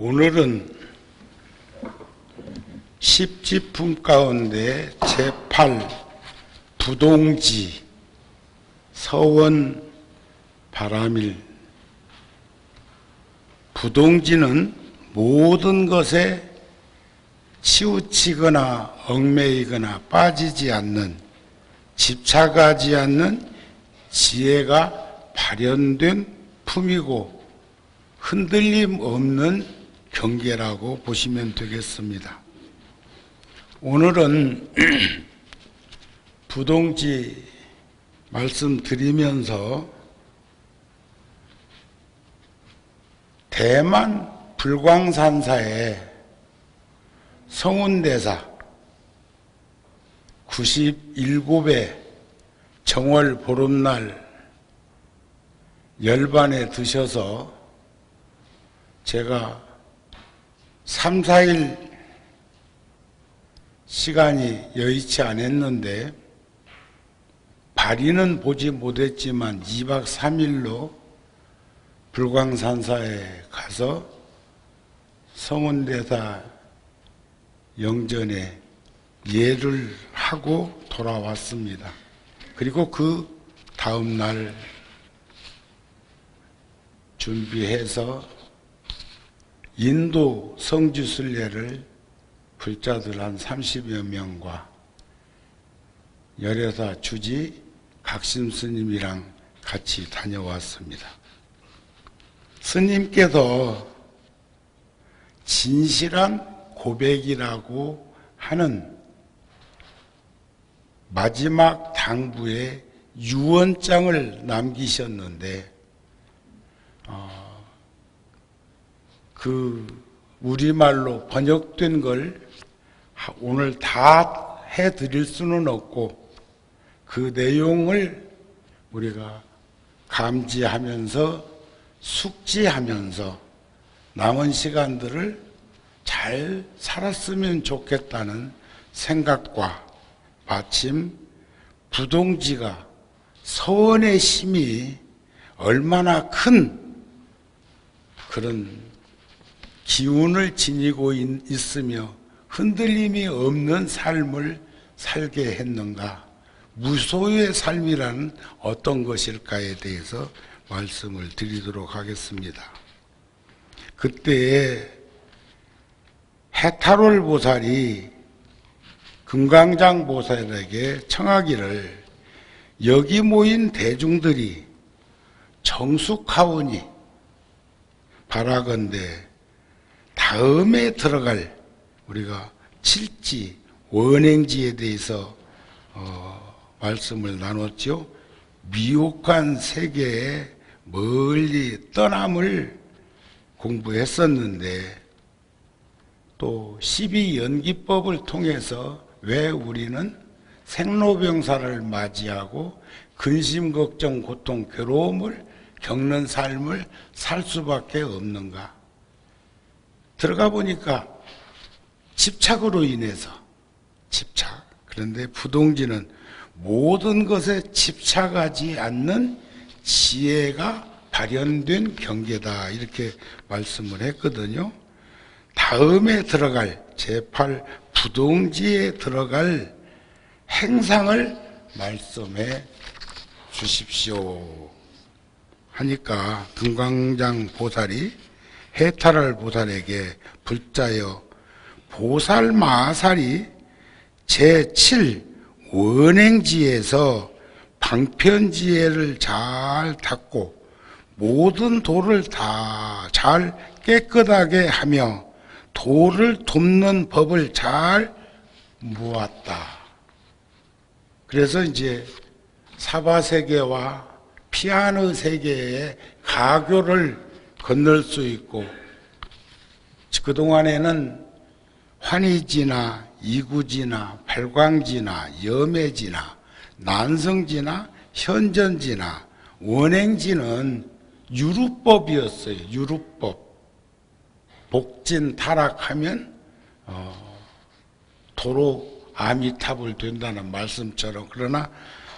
오늘은 십지품 가운데 제8 부동지 서원 바람일. 부동지는 모든 것에 치우치거나 얽매이거나 빠지지 않는, 집착하지 않는 지혜가 발현된 품이고 흔들림 없는 경계라고 보시면 되겠습니다. 오늘은 부동지 말씀드리면서 대만 불광산사의 성운대사 97회 정월 보름날 열반에 드셔서 제가 3, 4일 시간이 여의치 않았는데 발인은 보지 못했지만 2박 3일로 불광산사에 가서 성운대사 영전에 예를 하고 돌아왔습니다. 그리고 그 다음 날 준비해서 인도 성지순례를 불자들 한 30여 명과 열애사 주지 각심 스님이랑 같이 다녀왔습니다. 스님께서 진실한 고백이라고 하는 마지막 당부에 유언장을 남기셨는데 그 우리말로 번역된 걸 오늘 다 해드릴 수는 없고 그 내용을 우리가 감지하면서 숙지하면서 남은 시간들을 잘 살았으면 좋겠다는 생각과 마침 부동지가 서원의 힘이 얼마나 큰 그런 기운을 지니고 있으며 흔들림이 없는 삶을 살게 했는가, 무소유의 삶이란 어떤 것일까에 대해서 말씀을 드리도록 하겠습니다. 그때 해탈월 보살이 금강장 보살에게 청하기를 여기 모인 대중들이 정숙하오니 바라건대 다음에 들어갈 우리가 칠지 원행지에 대해서 말씀을 나눴죠. 미혹한 세계에 멀리 떠남을 공부했었는데 또 12연기법을 통해서 왜 우리는 생로병사를 맞이하고 근심, 걱정, 고통, 괴로움을 겪는 삶을 살 수밖에 없는가? 들어가 보니까 집착으로 인해서 집착. 그런데 부동지는 모든 것에 집착하지 않는 지혜가 발현된 경계다. 이렇게 말씀을 했거든요. 다음에 들어갈 제8 부동지에 들어갈 행상을 말씀해 주십시오 하니까 금강장 보살이 해탈월 보살에게 불자여 보살 마살이 제7 원행지에서 방편지혜를 잘 닦고 모든 도를 다 잘 깨끗하게 하며 도를 돕는 법을 잘 모았다. 그래서 이제 사바세계와 피아노 세계의 가교를 건널 수 있고 그동안에는 환희지나 이구지나 발광지나 염해지나 난성지나 현전지나 원행지는 유루법이었어요. 유루법. 복진 타락하면 도로 아미탑을 된다는 말씀처럼. 그러나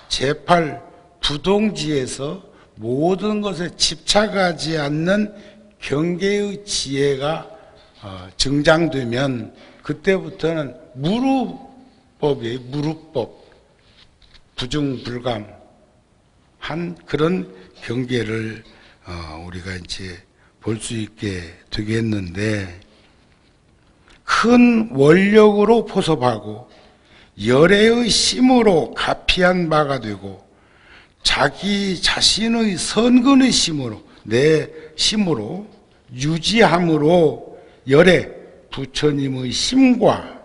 제8 부동지에서 모든 것에 집착하지 않는 경계의 지혜가 증장되면 그때부터는 무루법이에요. 무루법. 부중불감한 그런 경계를 우리가 이제 볼 수 있게 되겠는데, 큰 원력으로 포섭하고 열애의 심으로 가피한 바가 되고 자기 자신의 선근의 심으로, 내 심으로 유지함으로 열애, 부처님의 심과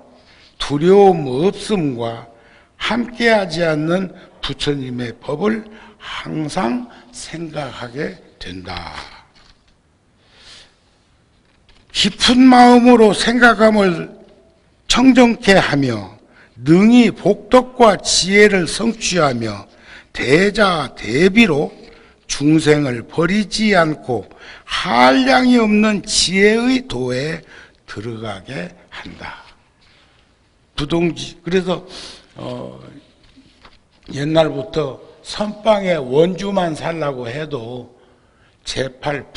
두려움 없음과 함께하지 않는 부처님의 법을 항상 생각하게 된다. 깊은 마음으로 생각함을 청정케 하며 능히 복덕과 지혜를 성취하며 대자 대비로 중생을 버리지 않고 한량이 없는 지혜의 도에 들어가게 한다. 부동지. 그래서 옛날부터 선방에 원주만 살라고 해도 제8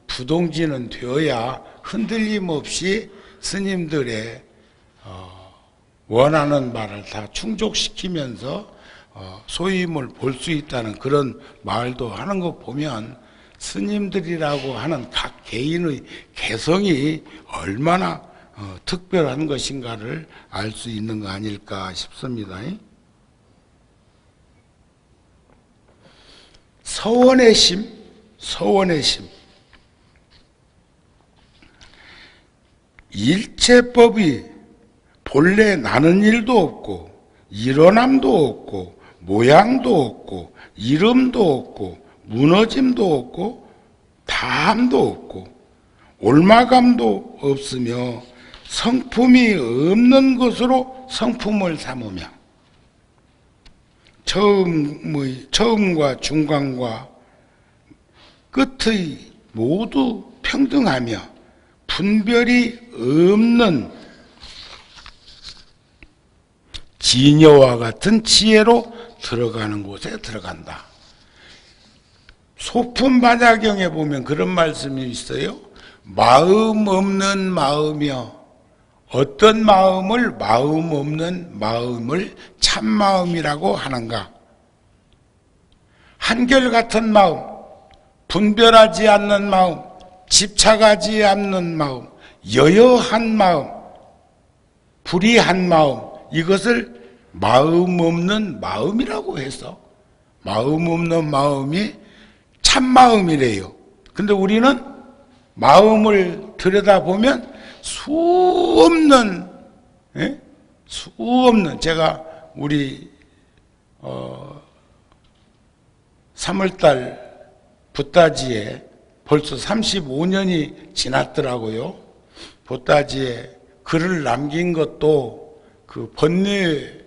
부동지는 되어야 흔들림 없이 스님들의 원하는 바를 다 충족시키면서 소임을 볼 수 있다는 그런 말도 하는 거 보면 스님들이라고 하는 각 개인의 개성이 얼마나 특별한 것인가를 알 수 있는 거 아닐까 싶습니다. 서원의 심. 일체법이 본래 나는 일도 없고 일어남도 없고 모양도 없고 이름도 없고 무너짐도 없고 다함도 없고 올마감도 없으며 성품이 없는 것으로 성품을 삼으며 처음과 중간과 끝의 모두 평등하며 분별이 없는 지녀와 같은 지혜로 들어가는 곳에 들어간다. 소품반야경에 보면 그런 말씀이 있어요. 마음 없는 마음이여. 어떤 마음을 마음 없는 마음을 참마음이라고 하는가? 한결같은 마음, 분별하지 않는 마음, 집착하지 않는 마음, 여여한 마음, 불이한 마음, 이것을 마음 없는 마음이라고 해서 마음 없는 마음이 참마음이래요. 근데 우리는 마음을 들여다보면 수없는 제가 우리 3월달 붓다지에 벌써 35년이 지났더라고요. 붓다지에 글을 남긴 것도 그 번뇌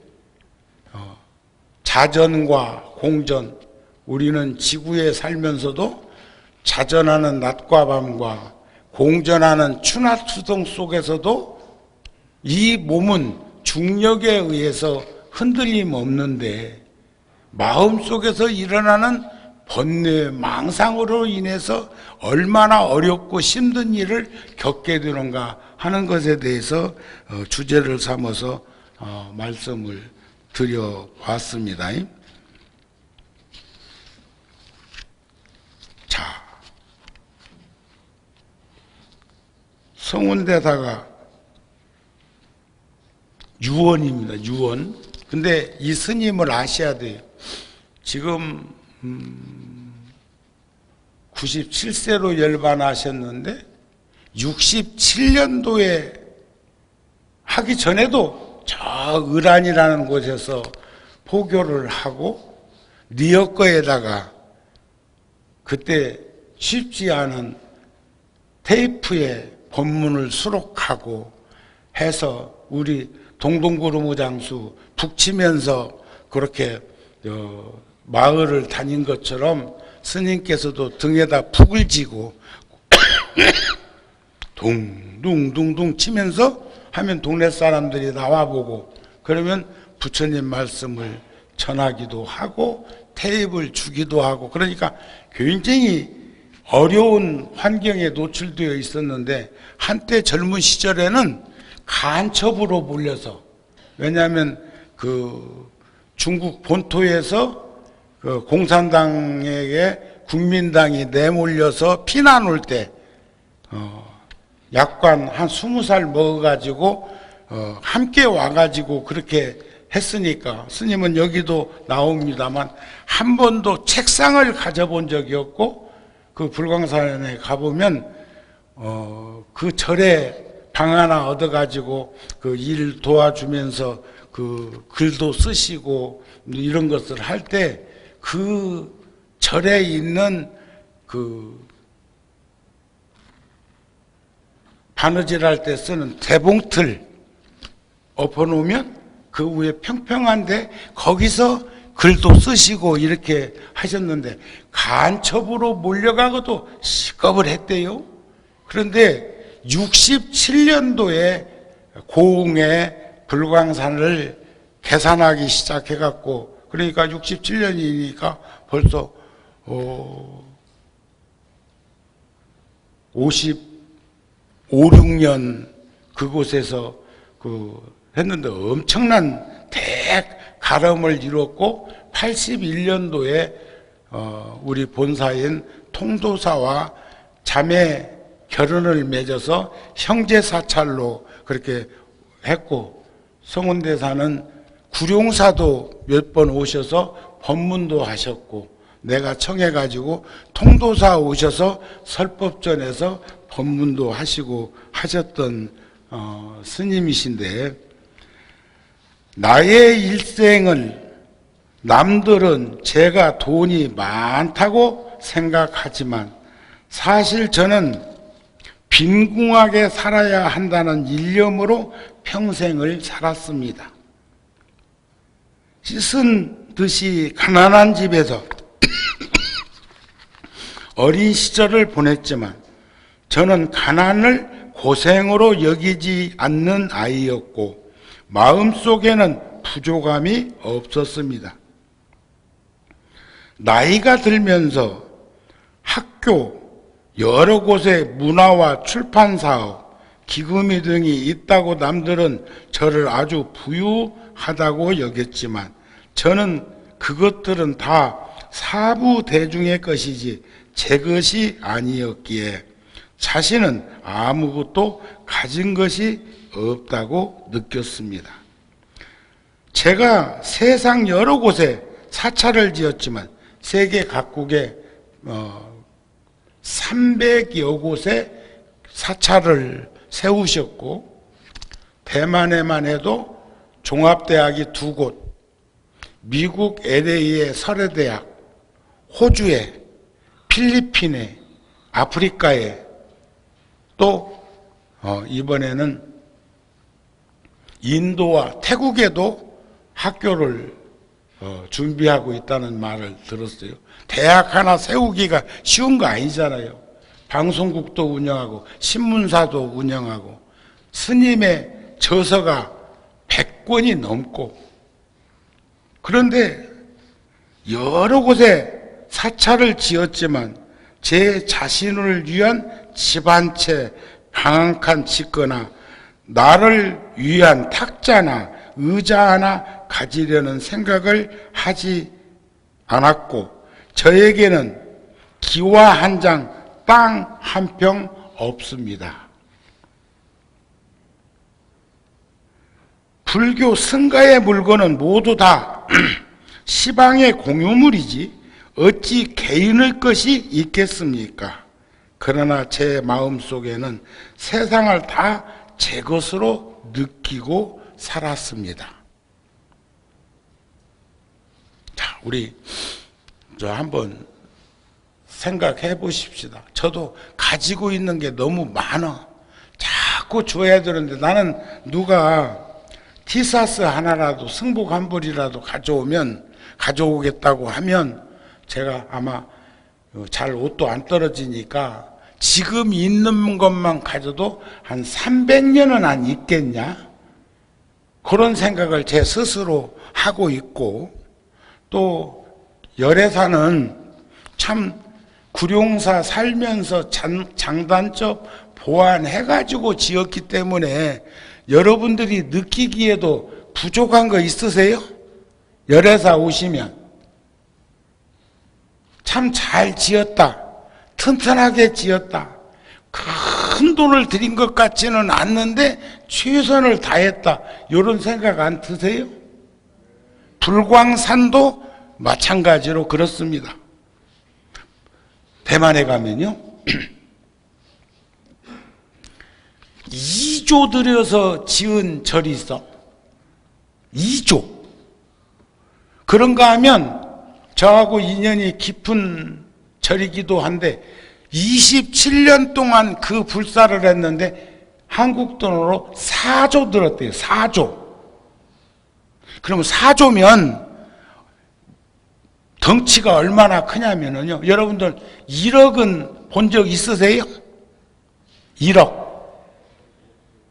자전과 공전, 우리는 지구에 살면서도 자전하는 낮과 밤과 공전하는 추나추동 속에서도 이 몸은 중력에 의해서 흔들림 없는데 마음속에서 일어나는 번뇌 망상으로 인해서 얼마나 어렵고 힘든 일을 겪게 되는가 하는 것에 대해서 주제를 삼아서 말씀을 드려봤습니다. 자, 성운대사가 유언입니다. 유언. 근데 이 스님을 아셔야 돼요. 지금 97세로 열반하셨는데 67년도에 하기 전에도 저 을안이라는 곳에서 포교를 하고 리어커에다가 그때 쉽지 않은 테이프에 법문을 수록하고 해서 우리 동동구루무장수 북치면서 그렇게 마을을 다닌 것처럼 스님께서도 등에다 푹을 지고 둥둥둥둥 치면서 하면 동네 사람들이 나와보고 그러면 부처님 말씀을 전하기도 하고 테이프를 주기도 하고 그러니까 굉장히 어려운 환경에 노출되어 있었는데 한때 젊은 시절에는 간첩으로 몰려서, 왜냐하면 그 중국 본토에서 그 공산당에게 국민당이 내몰려서 피난 올 때 약관 한 20살 먹어가지고 함께 와가지고 그렇게 했으니까, 스님은 여기도 나옵니다만 한 번도 책상을 가져본 적이 없고, 그 불광산에 가보면 그 절에 방 하나 얻어가지고 그 일 도와주면서 그 글도 쓰시고 이런 것을 할 때 그 절에 있는 그 바느질 할 때 쓰는 대봉틀 엎어놓으면 그 위에 평평한데 거기서 글도 쓰시고 이렇게 하셨는데, 간첩으로 몰려가고도 식겁을 했대요. 그런데 67년도에 고흥에 불광산을 개산하기 시작해갖고, 그러니까 67년이니까 벌써 55, 6년 그곳에서 했는데 엄청난 대가름을 이뤘고, 81년도에 우리 본사인 통도사와 자매 결혼을 맺어서 형제 사찰로 그렇게 했고, 성운대사는 구룡사도 몇 번 오셔서 법문도 하셨고, 내가 청해가지고 통도사 오셔서 설법전에서 법문도 하시고 하셨던 스님이신데, 나의 일생을 남들은 제가 돈이 많다고 생각하지만 사실 저는 빈궁하게 살아야 한다는 일념으로 평생을 살았습니다. 씻은 듯이 가난한 집에서 어린 시절을 보냈지만 저는 가난을 고생으로 여기지 않는 아이였고 마음속에는 부족함이 없었습니다. 나이가 들면서 학교, 여러 곳에 문화와 출판 사업, 기금이 등이 있다고 남들은 저를 아주 부유하다고 여겼지만 저는 그것들은 다 사부 대중의 것이지 제 것이 아니었기에 자신은 아무것도 가진 것이 없다고 느꼈습니다. 제가 세상 여러 곳에 사찰을 지었지만 세계 각국에 300여 곳에 사찰을 세우셨고, 대만에만 해도 종합대학이 2곳, 미국 LA의 설혜대학, 호주에, 필리핀에, 아프리카에, 또 이번에는 인도와 태국에도 학교를 준비하고 있다는 말을 들었어요. 대학 하나 세우기가 쉬운 거 아니잖아요. 방송국도 운영하고 신문사도 운영하고 스님의 저서가 100권이 넘고, 그런데 여러 곳에 사찰을 지었지만 제 자신을 위한 집 한 채, 방 한 칸 짓거나 나를 위한 탁자나 의자 하나 가지려는 생각을 하지 않았고, 저에게는 기와 한 장, 땅 한 평 없습니다. 불교 승가의 물건은 모두 다 시방의 공유물이지 어찌 개인의 것이 있겠습니까? 그러나 제 마음속에는 세상을 다 제 것으로 느끼고 살았습니다. 자, 우리 한번 생각해 보십시다. 저도 가지고 있는 게 너무 많아. 자꾸 줘야 되는데, 나는 누가 티사스 하나라도, 승복 한 벌이라도 가져오겠다고 하면 제가 아마 잘 옷도 안 떨어지니까 지금 있는 것만 가져도 한 300년은 안 있겠냐? 그런 생각을 제 스스로 하고 있고, 또 열애사는 참 구룡사 살면서 장단적 보완해가지고 지었기 때문에 여러분들이 느끼기에도 부족한 거 있으세요? 열애사 오시면 참 잘 지었다, 튼튼하게 지었다, 큰 돈을 들인 것 같지는 않는데 최선을 다했다, 이런 생각 안 드세요? 불광산도 마찬가지로 그렇습니다. 대만에 가면요 2조 들여서 지은 절이 있어. 2조. 그런가 하면 저하고 인연이 깊은 절이기도 한데 27년 동안 그 불사를 했는데 한국 돈으로 4조 들었대요. 4조. 그러면 4조면 덩치가 얼마나 크냐면요, 여러분들 1억은 본 적 있으세요? 1억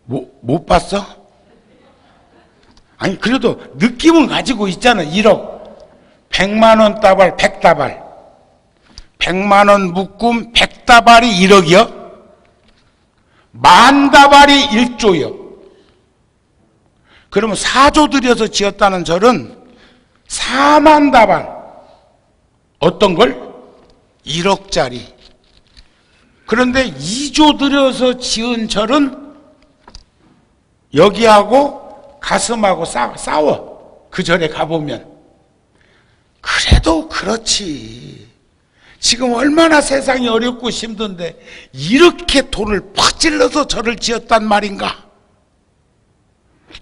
못 봤어? 아니 그래도 느낌은 가지고 있잖아. 1억 100만원 따발 100다발 100만원 묶음 100다발이 1억이요? 10,000다발이 1조요. 그러면 4조 들여서 지었다는 절은 40,000다발, 어떤 걸? 1억짜리. 그런데 2조 들여서 지은 절은 여기하고 가슴하고 싸워. 그 절에 가보면. 그래도 그렇지. 지금 얼마나 세상이 어렵고 힘든데 이렇게 돈을 퍼질러서 절을 지었단 말인가?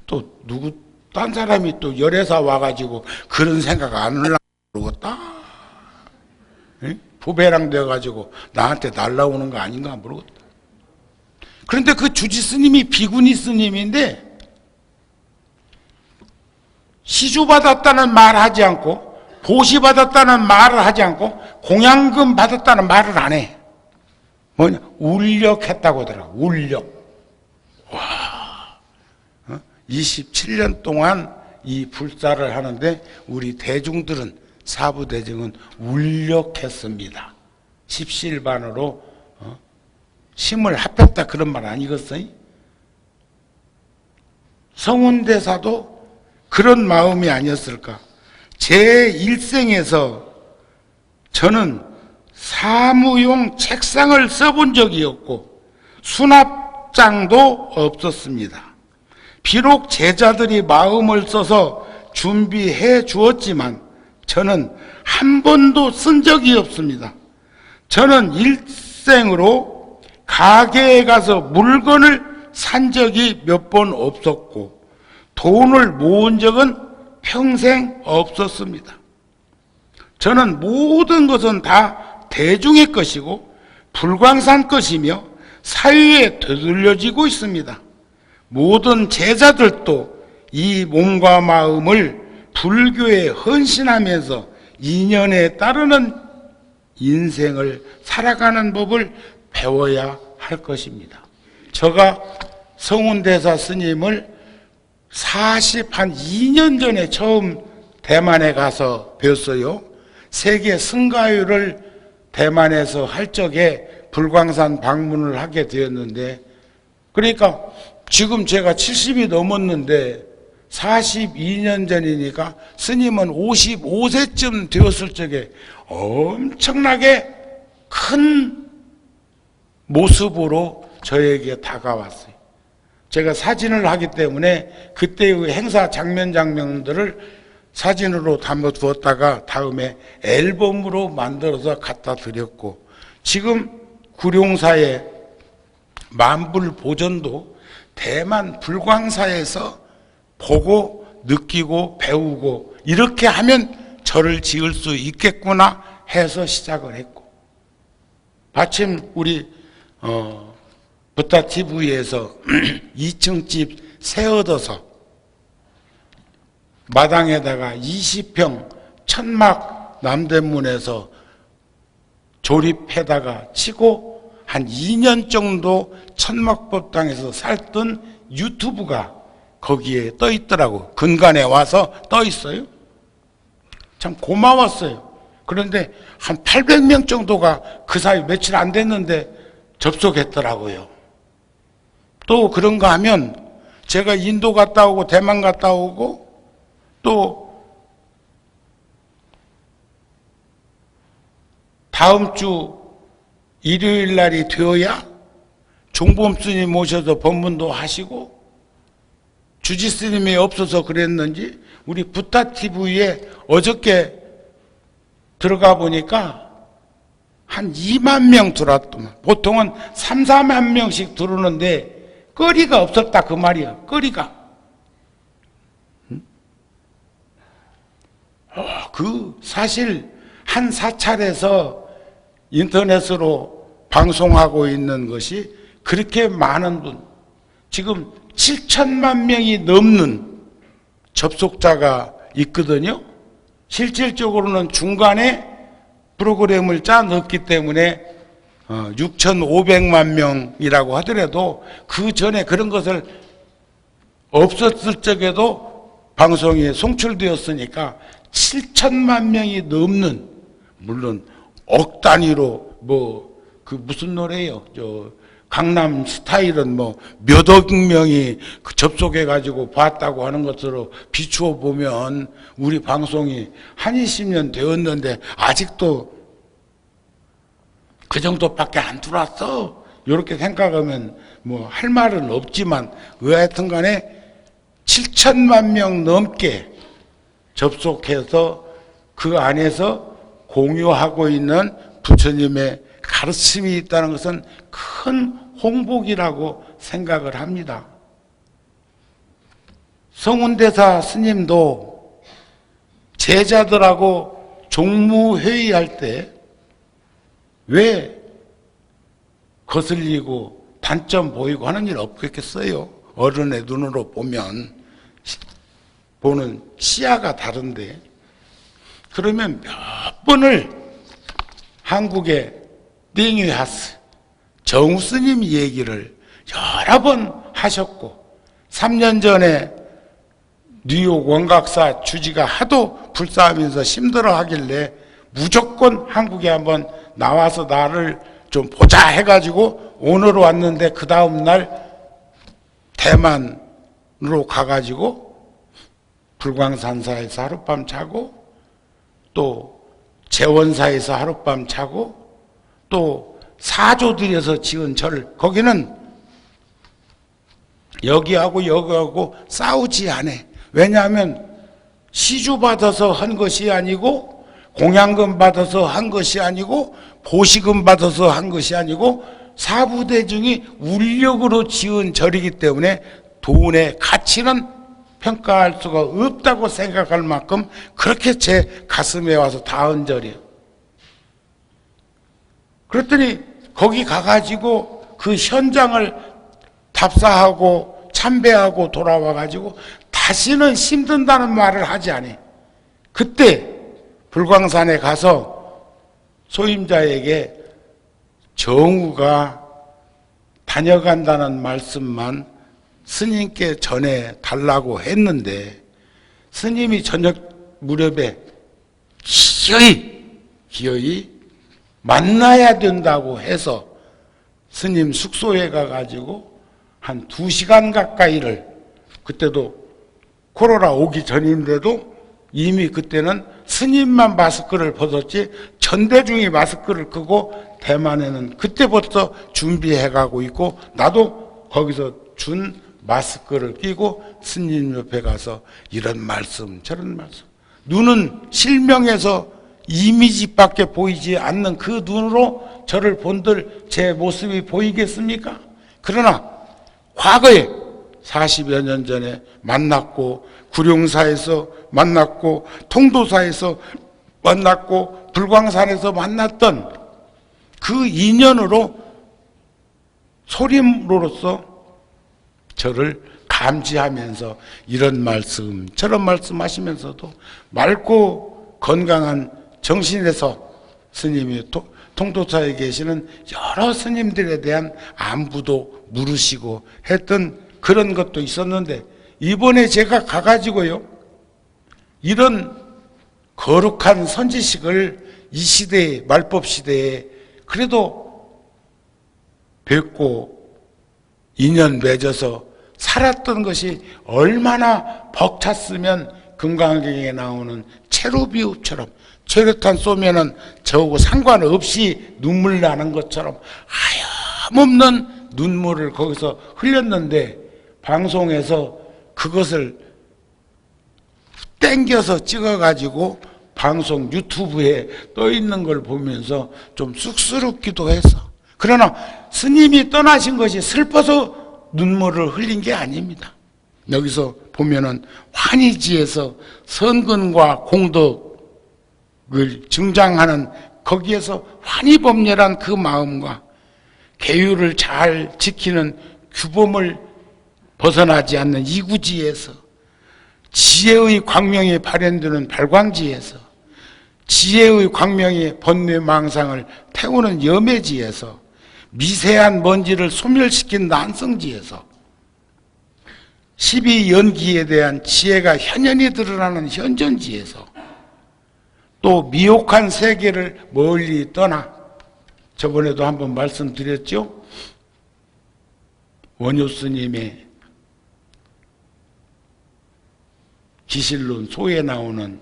또 누구 딴 사람이 또 열애사 와가지고 그런 생각 안 하려고 그러겠다. 부배랑 되어가지고 나한테 날라오는 거 아닌가 모르겠다. 그런데 그 주지 스님이 비구니 스님인데 시주 받았다는 말을 하지 않고 보시 받았다는 말을 하지 않고 공양금 받았다는 말을 안 해. 뭐냐? 울력했다고 하더라고. 울력. 와, 27년 동안 이 불사를 하는데 우리 대중들은, 사부 대중은 울력했습니다. 십시일반으로 심을 합했다 그런 말 아니겠어요? 성운대사도 그런 마음이 아니었을까? 제 일생에서 저는 사무용 책상을 써본 적이 없고 수납장도 없었습니다. 비록 제자들이 마음을 써서 준비해 주었지만 저는 한 번도 쓴 적이 없습니다. 저는 일생으로 가게에 가서 물건을 산 적이 몇 번 없었고 돈을 모은 적은 평생 없었습니다. 저는 모든 것은 다 대중의 것이고 불광산 것이며 사회에 되돌려지고 있습니다. 모든 제자들도 이 몸과 마음을 불교에 헌신하면서 인연에 따르는 인생을 살아가는 법을 배워야 할 것입니다. 제가 성운대사 스님을 2년 전에 처음 대만에 가서 배웠어요. 세계 승가요를 대만에서 할 적에 불광산 방문을 하게 되었는데, 그러니까 지금 제가 70이 넘었는데 42년 전이니까 스님은 55세쯤 되었을 적에 엄청나게 큰 모습으로 저에게 다가왔어요. 제가 사진을 하기 때문에 그때의 행사 장면들을 사진으로 담아 두었다가 다음에 앨범으로 만들어서 갖다 드렸고, 지금 구룡사의 만불 보전도 대만 불광사에서 보고 느끼고 배우고 이렇게 하면 절을 지을 수 있겠구나 해서 시작을 했고, 마침 우리 부타 TV에서 2층 집 새 얻어서 마당에다가 20평 천막 남대문에서 조립해다가 치고 한 2년 정도 천막법당에서 살던 유튜브가 거기에 떠 있더라고. 근간에 와서 떠 있어요. 참 고마웠어요. 그런데 한 800명 정도가 그 사이 며칠 안 됐는데 접속했더라고요. 또 그런가 하면 제가 인도 갔다 오고 대만 갔다 오고 또 다음 주 일요일 날이 되어야 종범 스님 모셔서 법문도 하시고 주지 스님이 없어서 그랬는지 우리 부타TV에 어저께 들어가 보니까 한 2만 명 들어왔더만. 보통은 3, 4만 명씩 들어오는데 거리가 없었다 그 말이야. 거리가. 사실 한 사찰에서 인터넷으로 방송하고 있는 것이 그렇게 많은 분, 지금 7천만 명이 넘는 접속자가 있거든요. 실질적으로는 중간에 프로그램을 짜 넣었기 때문에 6,500만 명이라고 하더라도 그 전에 그런 것을 없었을 적에도 방송이 송출되었으니까 7천만 명이 넘는, 물론 억 단위로 무슨 노래예요? 강남 스타일은 몇억 명이 접속해가지고 봤다고 하는 것으로 비추어 보면 우리 방송이 한 20년 되었는데 아직도 그 정도밖에 안 들어왔어. 이렇게 생각하면 할 말은 없지만 여하튼 간에 7천만 명 넘게 접속해서 그 안에서 공유하고 있는 부처님의 가르침이 있다는 것은 큰 홍복이라고 생각을 합니다. 성운대사 스님도 제자들하고 종무회의할 때 왜 거슬리고 단점 보이고 하는 일 없겠어요? 어른의 눈으로 보는 시야가 다른데, 그러면 몇 번을 한국의 띵유하스 정우 스님 얘기를 여러 번 하셨고, 3년 전에 뉴욕 원각사 주지가 하도 불사하면서 힘들어 하길래 무조건 한국에 한번 나와서 나를 좀 보자 해가지고 오늘 왔는데, 그 다음날 대만으로 가가지고 불광산사에서 하룻밤 자고 또 재원사에서 하룻밤 자고 또 사조들에서 지은 절, 거기는 여기하고 싸우지 않아. 왜냐하면 시주 받아서 한 것이 아니고 공양금 받아서 한 것이 아니고 보시금 받아서 한 것이 아니고 사부대중이 울력으로 지은 절이기 때문에 돈의 가치는 평가할 수가 없다고 생각할 만큼 그렇게 제 가슴에 와서 닿은 절이에요. 그랬더니 거기 가가지고 그 현장을 답사하고 참배하고 돌아와가지고 다시는 힘든다는 말을 하지 않아요. 그때 불광산에 가서 소임자에게 정우가 다녀간다는 말씀만 스님께 전해 달라고 했는데, 스님이 저녁 무렵에 기어이 만나야 된다고 해서 스님 숙소에 가가지고 한 2시간 가까이를, 그때도 코로나 오기 전인데도 이미 그때는 스님만 마스크를 벗었지 전대중이 마스크를 끄고 대만에는 그때부터 준비해가고 있고, 나도 거기서 준 마스크를 끼고 스님 옆에 가서 이런 말씀 저런 말씀, 눈은 실명해서 이미지밖에 보이지 않는 그 눈으로 저를 본들 제 모습이 보이겠습니까? 그러나 과거에 40여 년 전에 만났고, 구룡사에서 만났고, 통도사에서 만났고, 불광산에서 만났던 그 인연으로 소림으로서 저를 감지하면서 이런 말씀 저런 말씀 하시면서도 맑고 건강한 정신에서 스님이 통도사에 계시는 여러 스님들에 대한 안부도 물으시고 했던 그런 것도 있었는데, 이번에 제가 가가지고요 이런 거룩한 선지식을 이 시대에, 말법 시대에 그래도 뵙고 인연 맺어서 살았던 것이 얼마나 벅찼으면 금강경에 나오는 체루비우처럼 최루탄 쏘면은 저하고 상관없이 눈물 나는 것처럼 하염없는 눈물을 거기서 흘렸는데, 방송에서 그것을 땡겨서 찍어가지고 방송 유튜브에 떠 있는 걸 보면서 좀 쑥스럽기도 했어. 그러나 스님이 떠나신 것이 슬퍼서 눈물을 흘린 게 아닙니다. 여기서 보면은 환희지에서 선근과 공덕을 증장하는, 거기에서 환희법례란 그 마음과 계율을 잘 지키는 규범을 벗어나지 않는 이구지에서, 지혜의 광명이 발현되는 발광지에서, 지혜의 광명이 번뇌망상을 태우는 염해지에서, 미세한 먼지를 소멸시킨 난성지에서, 12연기에 대한 지혜가 현연히 드러나는 현전지에서, 또 미혹한 세계를 멀리 떠나, 저번에도 한번 말씀드렸죠? 원효 스님의 기실론 소에 나오는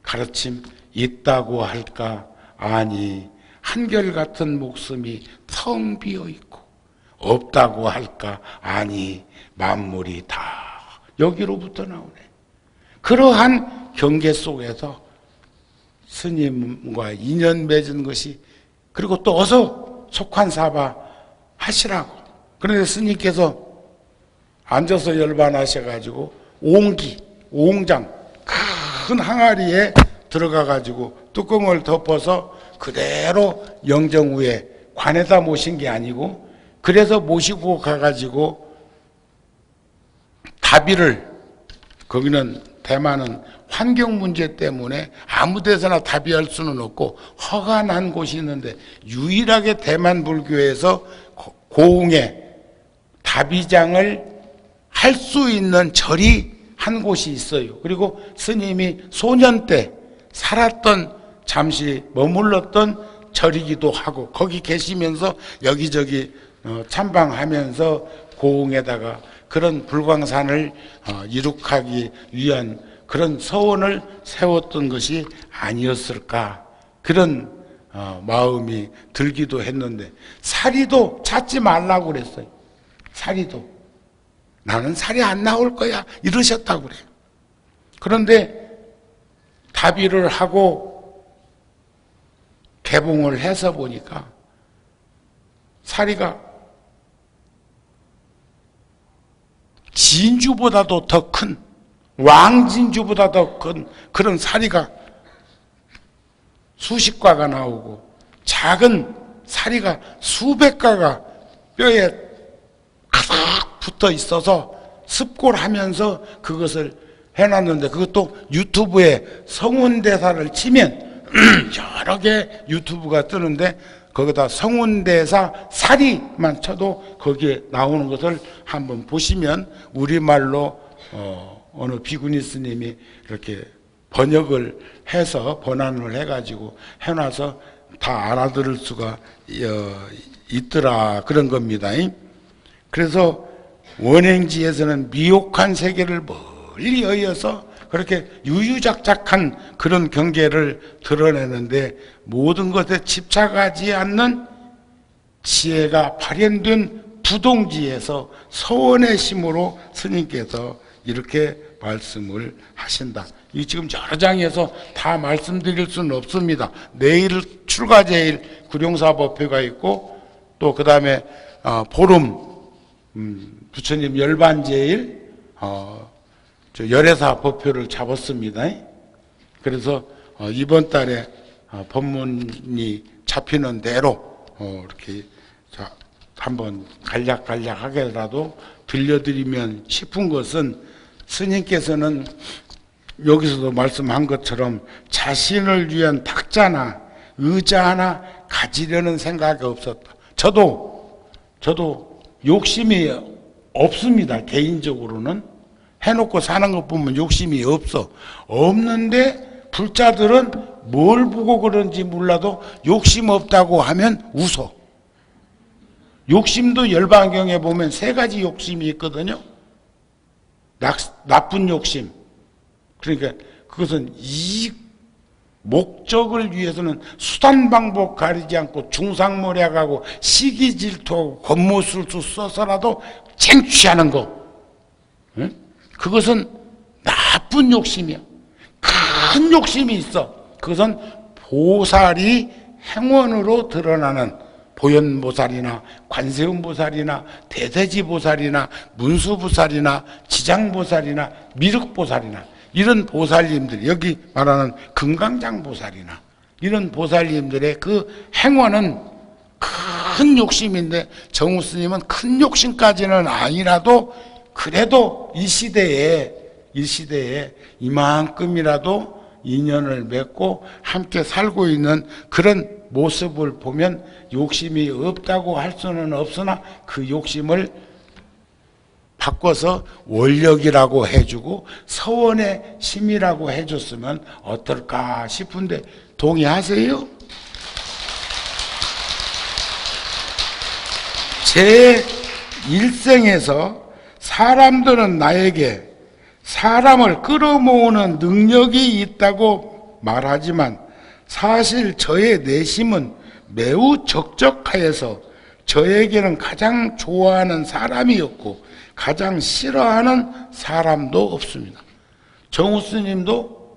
가르침, 있다고 할까? 아니, 한결같은 목숨이 텅 비어 있고, 없다고 할까? 아니, 만물이 다 여기로부터 나오네. 그러한 경계 속에서 스님과 인연 맺은 것이, 그리고 또 어서 속환사바 하시라고. 그런데 스님께서 앉아서 열반하셔가지고 옹장 큰 항아리에 들어가가지고 뚜껑을 덮어서 그대로 영정우에 관에다 모신 게 아니고, 그래서 모시고 가가지고 다비를, 거기는 대만은 환경 문제 때문에 아무 데서나 다비할 수는 없고 허가 난 곳이 있는데, 유일하게 대만 불교에서 고흥에 다비장을 할 수 있는 절이 한 곳이 있어요. 그리고 스님이 소년 때 살았던, 잠시 머물렀던 절이기도 하고, 거기 계시면서 여기저기 참방하면서 고흥에다가 그런 불광산을 이룩하기 위한 그런 서원을 세웠던 것이 아니었을까, 그런 마음이 들기도 했는데, 사리도 찾지 말라고 그랬어요. 사리도 나는 살이 안 나올 거야 이러셨다고 그래요. 그런데 다비를 하고 개봉을 해서 보니까 사리가 진주보다도 더 큰, 왕진주보다 더 큰 그런 사리가 수십 가가 나오고, 작은 사리가 수백 가가 뼈에 가득 붙어 있어서 습골하면서 그것을 해놨는데, 그것도 유튜브에 성운대사를 치면 여러 개 유튜브가 뜨는데, 거기다 성운대사 사리만 쳐도 거기에 나오는 것을 한번 보시면, 우리말로 어느 비구니 스님이 이렇게 번역을 해서 번안을 해가지고 해놔서 다 알아들을 수가 있더라, 그런 겁니다. 그래서 원행지에서는 미혹한 세계를 멀리 여의어서 그렇게 유유작작한 그런 경계를 드러내는데, 모든 것에 집착하지 않는 지혜가 발현된 부동지에서 서원의 심으로 스님께서 이렇게 말씀을 하신다. 이 지금 여러 장에서 다 말씀드릴 수는 없습니다. 내일 출가제일 구룡사법회가 있고, 또 그 다음에 보름 부처님 열반제일 열애사 법표를 잡았습니다. 그래서 이번 달에 법문이 잡히는 대로 이렇게 한번 간략하게라도 들려드리면 싶은 것은, 스님께서는 여기서도 말씀한 것처럼 자신을 위한 탁자나 의자 하나 가지려는 생각이 없었다. 저도 욕심이 없습니다. 개인적으로는 해놓고 사는 것 보면 욕심이 없는데, 불자들은 뭘 보고 그런지 몰라도 욕심 없다고 하면 웃어. 욕심도 열반경에 보면 세 가지 욕심이 있거든요. 나쁜 욕심. 그러니까 그것은 이익 목적을 위해서는 수단 방법 가리지 않고 중상모략하고 시기 질투하고 겉모술수 써서라도 쟁취하는 거. 응? 그것은 나쁜 욕심이야. 큰 욕심이 있어. 그것은 보살이 행원으로 드러나는 보현보살이나 관세음보살이나 대대지보살이나 문수보살이나 지장보살이나 미륵보살이나 이런 보살님들, 여기 말하는 금강장보살이나 이런 보살님들의 그 행원은 큰 욕심인데 정우 스님은 큰 욕심까지는 아니라도 그래도 이 시대에 이만큼이라도 인연을 맺고 함께 살고 있는 그런 모습을 보면 욕심이 없다고 할 수는 없으나 그 욕심을 바꿔서 원력이라고 해주고 서원의 심이라고 해줬으면 어떨까 싶은데 동의하세요? 제 일생에서 사람들은 나에게 사람을 끌어모으는 능력이 있다고 말하지만 사실 저의 내심은 매우 적적하여서 저에게는 가장 좋아하는 사람이었고 가장 싫어하는 사람도 없습니다. 정우 스님도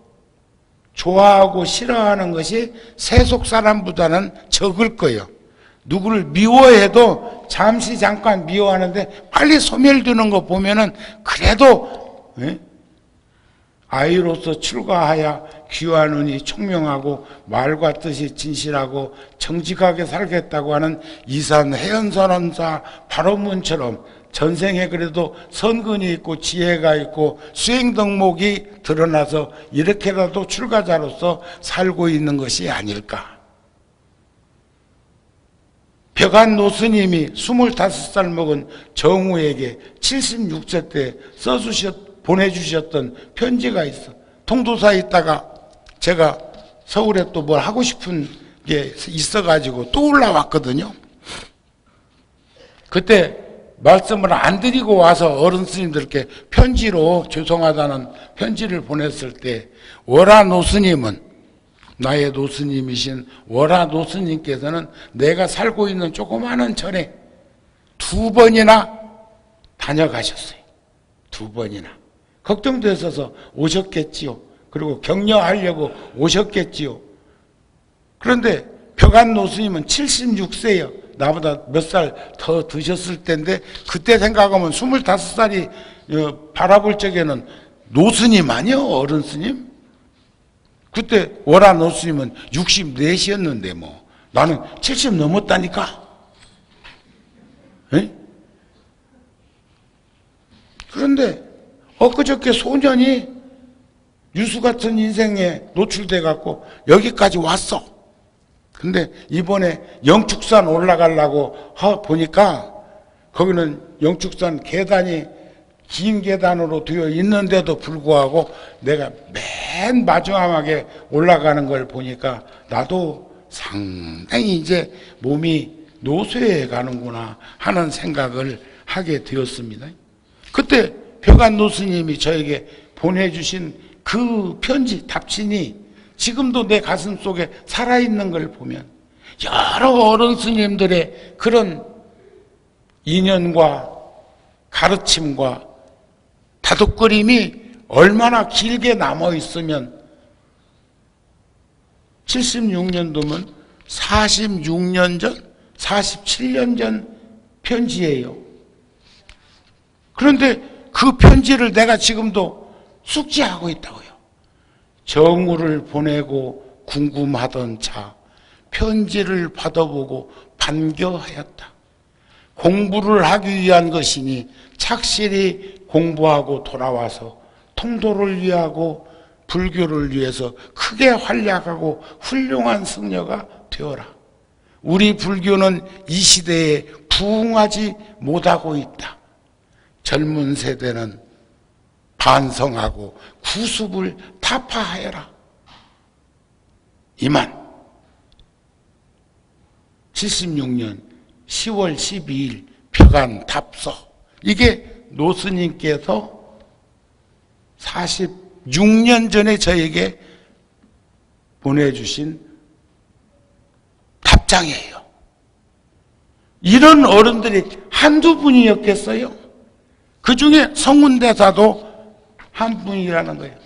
좋아하고 싫어하는 것이 세속 사람보다는 적을 거예요. 누구를 미워해도 잠시 잠깐 미워하는데 빨리 소멸되는 거 보면은 그래도 아이로서 출가하여 귀하느니 총명하고 말과 뜻이 진실하고 정직하게 살겠다고 하는 이산 해연선언사 발언문처럼 전생에 그래도 선근이 있고 지혜가 있고 수행덕목이 드러나서 이렇게라도 출가자로서 살고 있는 것이 아닐까. 벽안 노스님이 25살 먹은 정우에게 76세 때 보내주셨던 편지가 있어. 통도사에 있다가 제가 서울에 또 뭘 하고 싶은 게 있어가지고 또 올라왔거든요. 그때 말씀을 안 드리고 와서 어른 스님들께 편지로 죄송하다는 편지를 보냈을 때 월화 노스님은 나의 노스님이신 월화 노스님께서는 내가 살고 있는 조그마한 절에 2번이나 다녀가셨어요. 2번이나. 걱정되셔서 오셨겠지요. 그리고 격려하려고 오셨겠지요. 그런데 벽안 노스님은 76세예요. 나보다 몇 살 더 드셨을 때인데 그때 생각하면 25살이 바라볼 적에는 노스님 아니요? 어른 스님? 그때 월화 노스님은 64이었는데 뭐 나는 70 넘었다니까. 에? 그런데 엊그저께 소년이 유수 같은 인생에 노출돼 갖고 여기까지 왔어. 근데 이번에 영축산 올라가려고 보니까 거기는 영축산 계단이 긴 계단으로 되어 있는데도 불구하고 내가 맨 마지막에 올라가는 걸 보니까 나도 상당히 이제 몸이 노쇠해 가는구나 하는 생각을 하게 되었습니다. 그때 벽안 노스님이 저에게 보내주신 그 편지 답신이 지금도 내 가슴 속에 살아있는 걸 보면 여러 어른 스님들의 그런 인연과 가르침과 다독거림이 얼마나 길게 남아있으면 76년도면 46년 전, 47년 전 편지예요. 그런데 그 편지를 내가 지금도 숙지하고 있다고요. 정우를 보내고 궁금하던 차 편지를 받아보고 반겨하였다. 공부를 하기 위한 것이니 착실히 공부하고 돌아와서 통도를 위하고 불교를 위해서 크게 활약하고 훌륭한 승려가 되어라. 우리 불교는 이 시대에 부응하지 못하고 있다. 젊은 세대는 반성하고 구습을 타파하여라. 이만 76년 10월 12일 벽안 답서, 이게 노스님께서 46년 전에 저에게 보내주신 답장이에요. 이런 어른들이 한두 분이었겠어요? 그 중에 성훈대사도 한 분이라는 거예요.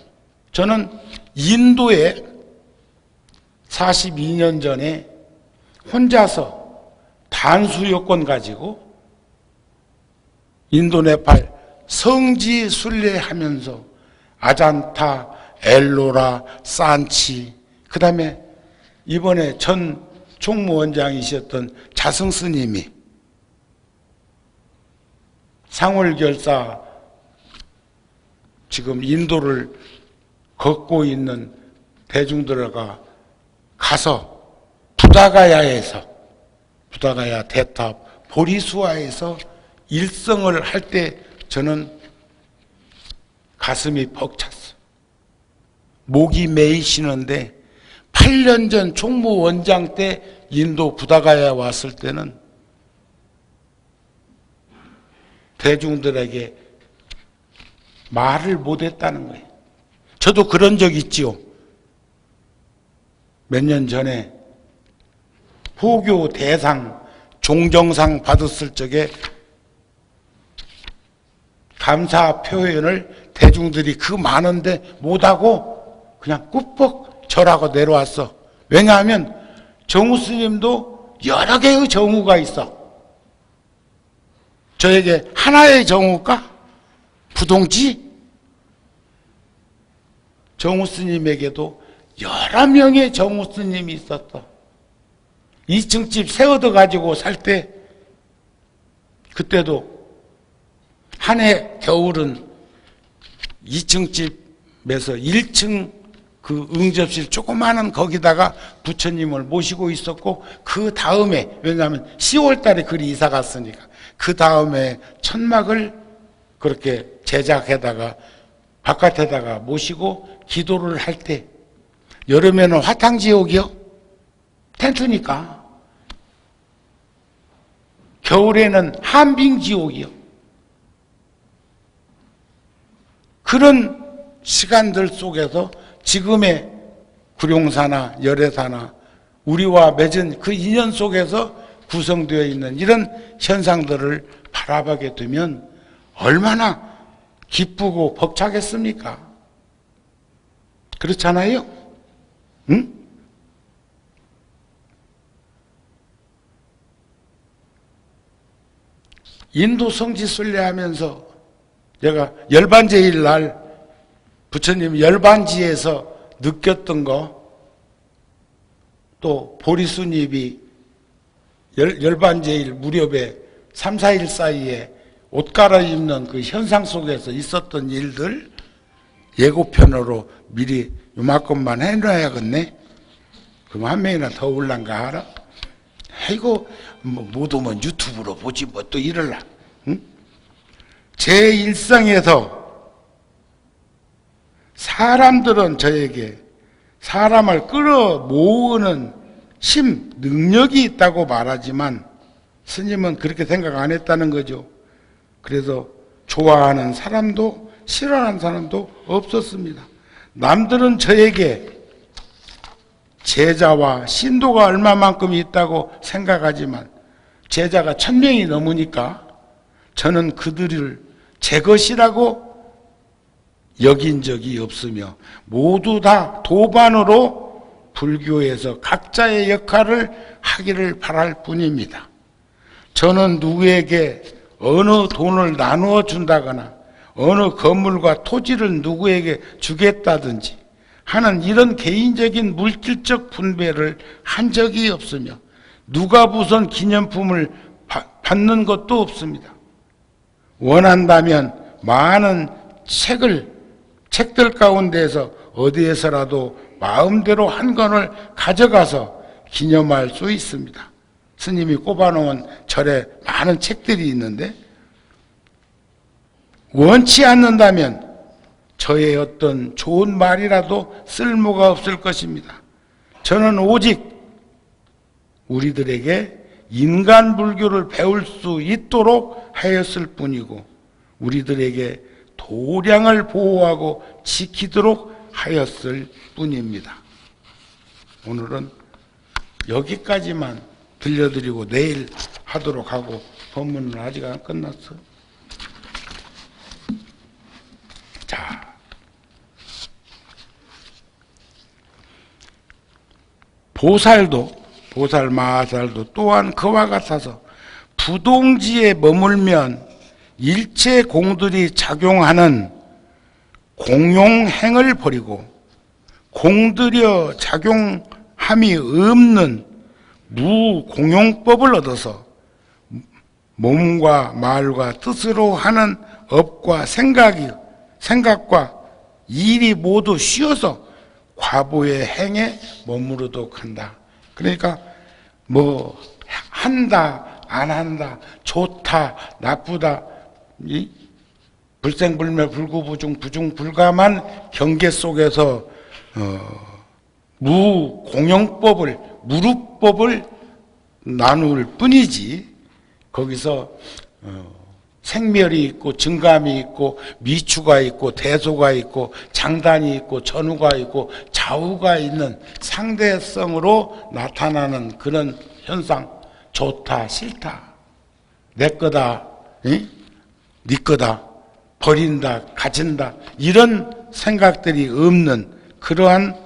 저는 인도에 42년 전에 혼자서 단수 여권 가지고 인도 네팔 성지 순례하면서 아잔타, 엘로라, 산치, 그 다음에 이번에 전 총무원장이셨던 자승 스님이 상월결사 지금 인도를 걷고 있는 대중들과 가서 부다가야 대탑 보리수화에서 일성을 할 때 저는 가슴이 벅찼어. 목이 메이시는데 8년 전 총무원장 때 인도 부다가야 왔을 때는 대중들에게 말을 못했다는 거예요. 저도 그런 적 있지요. 몇 년 전에 포교 대상 종정상 받았을 적에 감사 표현을 대중들이 그 많은데 못하고 그냥 꾸벅 절하고 내려왔어. 왜냐하면 정우 스님도 여러 개의 정우가 있어. 저에게 하나의 정우가 부동지? 정우 스님에게도 여러 명의 정우 스님이 있었어. 2층 집 새 얻어가지고 살 때, 그때도 한 해 겨울은 2층 집에서 1층 그 응접실 조그마한 거기다가 부처님을 모시고 있었고, 그 다음에, 왜냐하면 10월 달에 그리 이사 갔으니까, 그 다음에 천막을 그렇게 제작해다가 바깥에다가 모시고 기도를 할 때, 여름에는 화탕지옥이요? 텐트니까. 겨울에는 한빙지옥이요. 그런 시간들 속에서 지금의 구룡사나 열애사나 우리와 맺은 그 인연 속에서 구성되어 있는 이런 현상들을 바라보게 되면 얼마나 기쁘고 벅차겠습니까? 그렇잖아요? 응? 인도 성지 순례하면서 제가 열반제일 날 부처님 열반지에서 느꼈던 거, 또 보리수님이 열반제일 무렵에 3, 4일 사이에 옷 갈아입는 그 현상 속에서 있었던 일들 예고편으로 미리 요만큼만 해놔야겠네. 그럼 한 명이나 더 올란가 알아? 아이고 못 오면 유튜브로 보지 뭐 또 이럴라. 응? 제 일상에서 사람들은 저에게 사람을 끌어모으는 능력이 있다고 말하지만 스님은 그렇게 생각 안 했다는 거죠. 그래서 좋아하는 사람도 싫어하는 사람도 없었습니다. 남들은 저에게 제자와 신도가 얼마만큼 있다고 생각하지만 제자가 1000명이 넘으니까 저는 그들을 제 것이라고 여긴 적이 없으며 모두 다 도반으로 불교에서 각자의 역할을 하기를 바랄 뿐입니다. 저는 누구에게 어느 돈을 나누어 준다거나 어느 건물과 토지를 누구에게 주겠다든지 하는 이런 개인적인 물질적 분배를 한 적이 없으며 누가 무슨 기념품을 받는 것도 없습니다. 원한다면 많은 책들 가운데서 어디에서라도 마음대로 한 권을 가져가서 기념할 수 있습니다. 스님이 꼽아놓은 절에 많은 책들이 있는데 원치 않는다면 저의 어떤 좋은 말이라도 쓸모가 없을 것입니다. 저는 오직 우리들에게 인간 불교를 배울 수 있도록 하였을 뿐이고 우리들에게 도량을 보호하고 지키도록 하였을 뿐입니다. 오늘은 여기까지만 들려드리고 내일 하도록 하고 법문은 아직 안 끝났어. 자, 보살 마하살도 또한 그와 같아서 부동지에 머물면 일체 공들이 작용하는 공용행을 버리고 공들여 작용함이 없는 무공용법을 얻어서 몸과 말과 뜻으로 하는 업과 생각과 일이 모두 쉬어서 과보의 행에 머무르도록 한다. 그러니까 뭐 한다 안 한다 좋다 나쁘다 이 불생불멸 불구부중 부중불감한 경계 속에서 무공용법을 무루법을 나눌 뿐이지 거기서 생멸이 있고 증감이 있고 미추가 있고 대소가 있고 장단이 있고 전후가 있고 좌우가 있는 상대성으로 나타나는 그런 현상 좋다 싫다 내 거다 네 거다 버린다 가진다 이런 생각들이 없는 그러한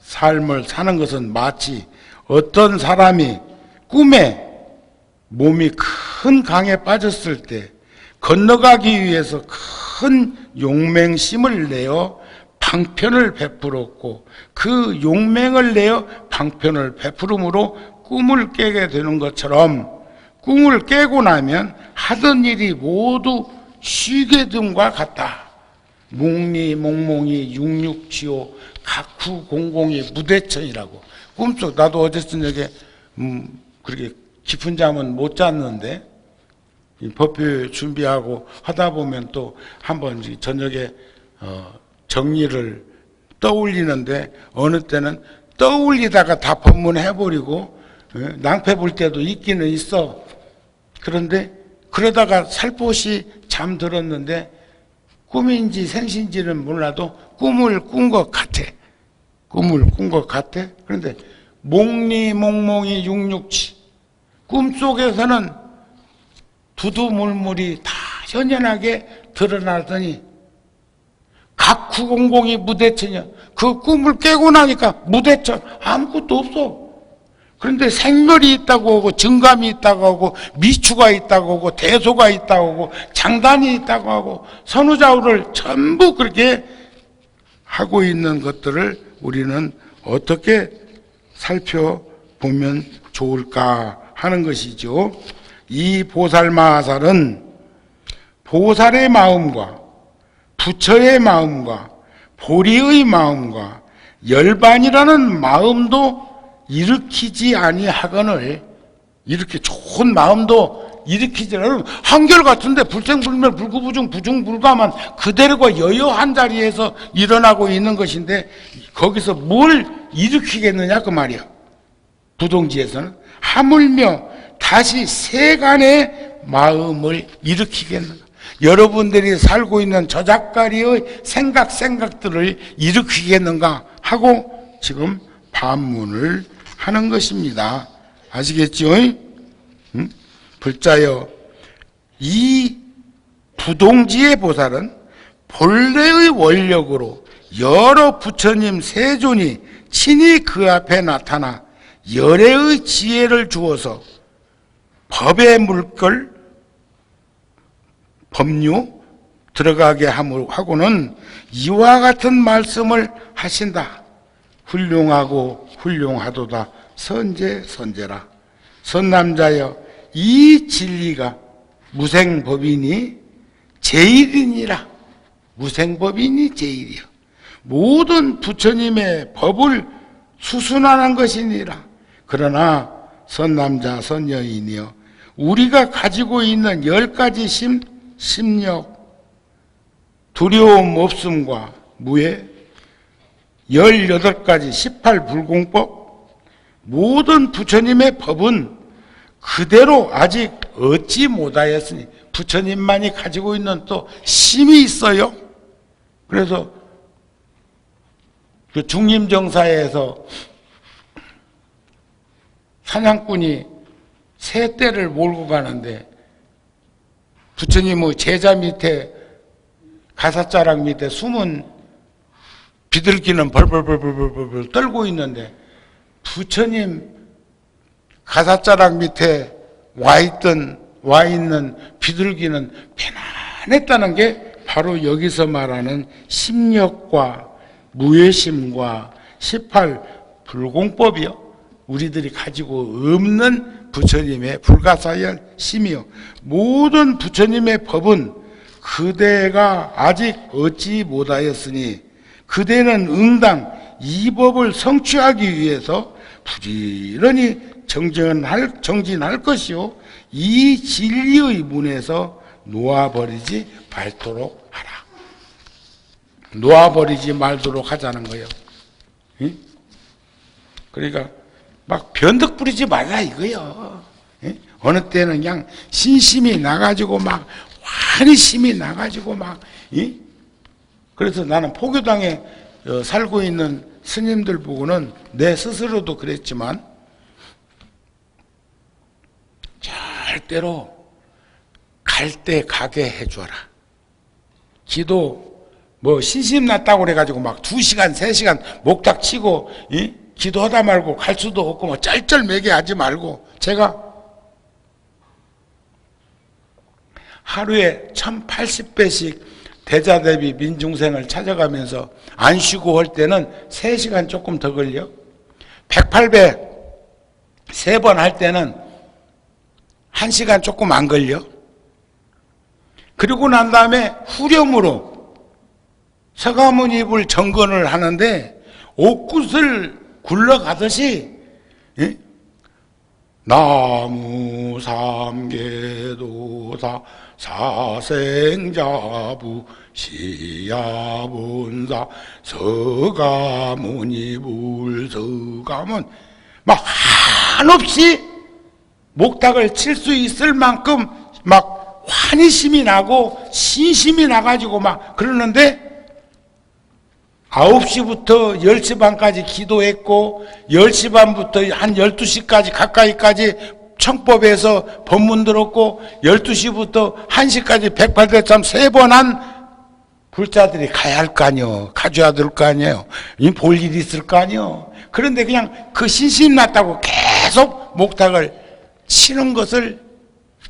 삶을 사는 것은 마치 어떤 사람이 꿈에 몸이 큰 강에 빠졌을 때 건너가기 위해서 큰 용맹심을 내어 방편을 베풀었고 그 용맹을 내어 방편을 베풀음으로 꿈을 깨게 되는 것처럼 꿈을 깨고 나면 하던 일이 모두 쉬게 됨과 같다. 몽리 몽몽이 육육지오 각후 공공이 무대천이라고 꿈속 나도 어제 저녁에 그렇게 깊은 잠은 못 잤는데 법회 준비하고 하다 보면 또 한번 저녁에 정리를 떠올리는데 어느 때는 떠올리다가 다 법문해버리고 낭패 볼 때도 있기는 있어. 그런데 그러다가 살포시 잠들었는데 꿈인지 생신지는 몰라도 꿈을 꾼 것 같아. 꿈을 꾼 것 같아. 그런데 몽리 몽몽이 육육치 꿈속에서는 두두물물이 다 현연하게 드러나더니 각후공공이 무대천이야. 그 꿈을 깨고 나니까 무대천 아무것도 없어. 그런데 생멸이 있다고 하고 증감이 있다고 하고 미추가 있다고 하고 대소가 있다고 하고 장단이 있다고 하고 선후좌우를 전부 그렇게 하고 있는 것들을 우리는 어떻게 살펴보면 좋을까 하는 것이죠. 이 보살마하살은 보살의 마음과 부처의 마음과 보리의 마음과 열반이라는 마음도 일으키지 아니하거늘 이렇게 좋은 마음도 일으키지 않으면 한결같은데 불생불멸 불구부중 부중불감한 그대로가 여여한 자리에서 일어나고 있는 것인데 거기서 뭘 일으키겠느냐 그 말이야. 부동지에서는 하물며 다시 세간의 마음을 일으키겠는가. 여러분들이 살고 있는 저작거리의 생각들을 일으키겠는가 하고 지금 반문을 하는 것입니다. 아시겠죠? 응? 불자여 이 부동지의 보살은 본래의 원력으로 여러 부처님 세존이 친히 그 앞에 나타나 열애의 지혜를 주어서 법의 물결 법류 들어가게 하고는 이와 같은 말씀을 하신다. 훌륭하고 훌륭하도다. 선제라. 선남자여 이 진리가 무생법이니 제일이니라. 무생법이니 제일이여. 모든 부처님의 법을 수순하는 것이니라. 그러나 선남자 선여인이여 우리가 가지고 있는 10가지 심력 두려움 없음과 무해 18가지 18불공법 모든 부처님의 법은 그대로 아직 얻지 못하였으니, 부처님만이 가지고 있는 또 심이 있어요. 그래서 그 중림정사에서 사냥꾼이 새 떼를 몰고 가는데 부처님의 제자 밑에, 가사자락 밑에 숨은 비둘기는 벌벌벌벌벌벌 떨고 있는데 부처님 가사자락 밑에 와 있는 비둘기는 편안했다는 게 바로 여기서 말하는 심력과 무예심과 18불공법이요. 우리들이 가지고 없는 부처님의 불가사의한 심이요. 모든 부처님의 법은 그대가 아직 얻지 못하였으니 그대는 응당 이 법을 성취하기 위해서 부지런히 정진할 것이요. 이 진리의 문에서 놓아버리지 말도록 하라. 놓아버리지 말도록 하자는 거예요. 응? 그러니까 막 변덕 부리지 말라 이거요. 어느 때는 그냥 신심이 나가지고 막 환히 심이 나가지고 막. 그래서 나는 포교당에 살고 있는 스님들 보고는 내 스스로도 그랬지만 절대로 갈 때 가게 해줘라. 기도 뭐 신심 났다고 그래가지고 막 2시간 3시간 목탁 치고 기도하다 말고 갈 수도 없고 뭐 쩔쩔매게 하지 말고, 제가 하루에 1080배씩 대자대비 민중생을 찾아가면서 안 쉬고 할 때는 3시간 조금 더 걸려. 108배 3번 할 때는 1시간 조금 안 걸려. 그리고 난 다음에 후렴으로 서가모니불 정건을 하는데 옥굿을 굴러가듯이 나무 삼계도사 사생자부 시야본사 서가모니불 서가문 막 한없이 목탁을 칠 수 있을 만큼 막 환희심이 나고 신심이 나가지고 막 그러는데 9시부터 10시 반까지 기도했고 10시 반부터 한 12시까지 가까이까지 청법에서 법문 들었고 12시부터 1시까지 108대참 3번 한 불자들이 가야 할 거 아니요. 가져야 될 거 아니에요. 볼 일이 있을 거 아니요. 그런데 그냥 그 신심 났다고 계속 목탁을 치는 것을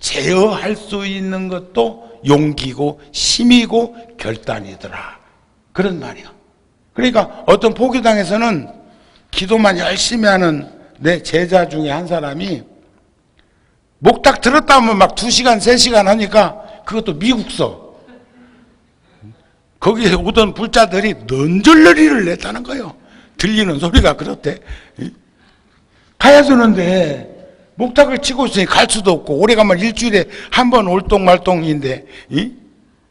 제어할 수 있는 것도 용기고 힘이고 결단이더라. 그런 말이요. 그러니까 어떤 포교당에서는 기도만 열심히 하는 내 제자 중에 한 사람이 목탁 들었다 하면 막 2시간 3시간 하니까 그것도 미국서 거기에 오던 불자들이 넌절러리를 냈다는 거예요. 들리는 소리가 그렇대. 가야 되는데 목탁을 치고 있으니 갈 수도 없고 오래 가면 일주일에 한 번 올동말동인데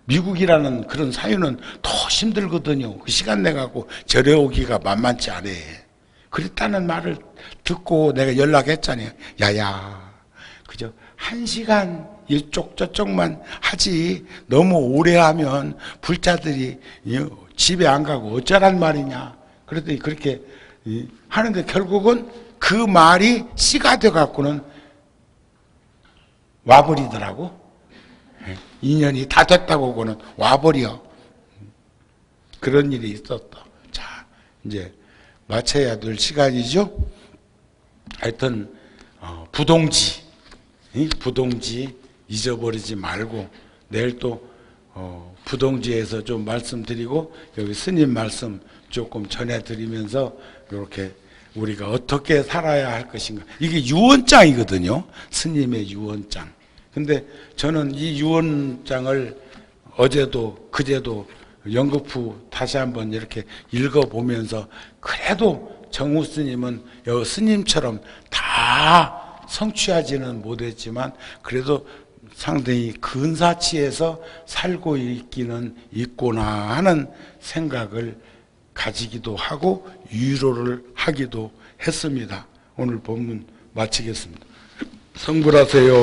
미국이라는 그런 사유는 더 힘들거든요. 그 시간 내가고 절에 오기가 만만치 않아. 그랬다는 말을 듣고 내가 연락했잖아요. 야야, 그저 1시간 이쪽 저쪽만 하지 너무 오래 하면 불자들이 집에 안 가고 어쩌란 말이냐. 그랬더니 그렇게 하는데 결국은 그 말이 씨가 돼갖고는 와버리더라고. 인연이 다 됐다고 그는 와버려. 그런 일이 있었다. 자, 이제 마쳐야 될 시간이죠. 하여튼 부동지 잊어버리지 말고 내일 또 부동지에서 좀 말씀드리고 여기 스님 말씀 조금 전해드리면서 이렇게 우리가 어떻게 살아야 할 것인가. 이게 유언장이거든요. 스님의 유언장. 근데 저는 이 유언장을 어제도 그제도 연급 후 다시 한번 이렇게 읽어보면서 그래도 정우 스님은 여기 스님처럼 다 성취하지는 못했지만 그래도 상당히 근사치에서 살고 있기는 있구나 하는 생각을 가지기도 하고 위로를 하기도 했습니다. 오늘 본문 마치겠습니다. 성불하세요.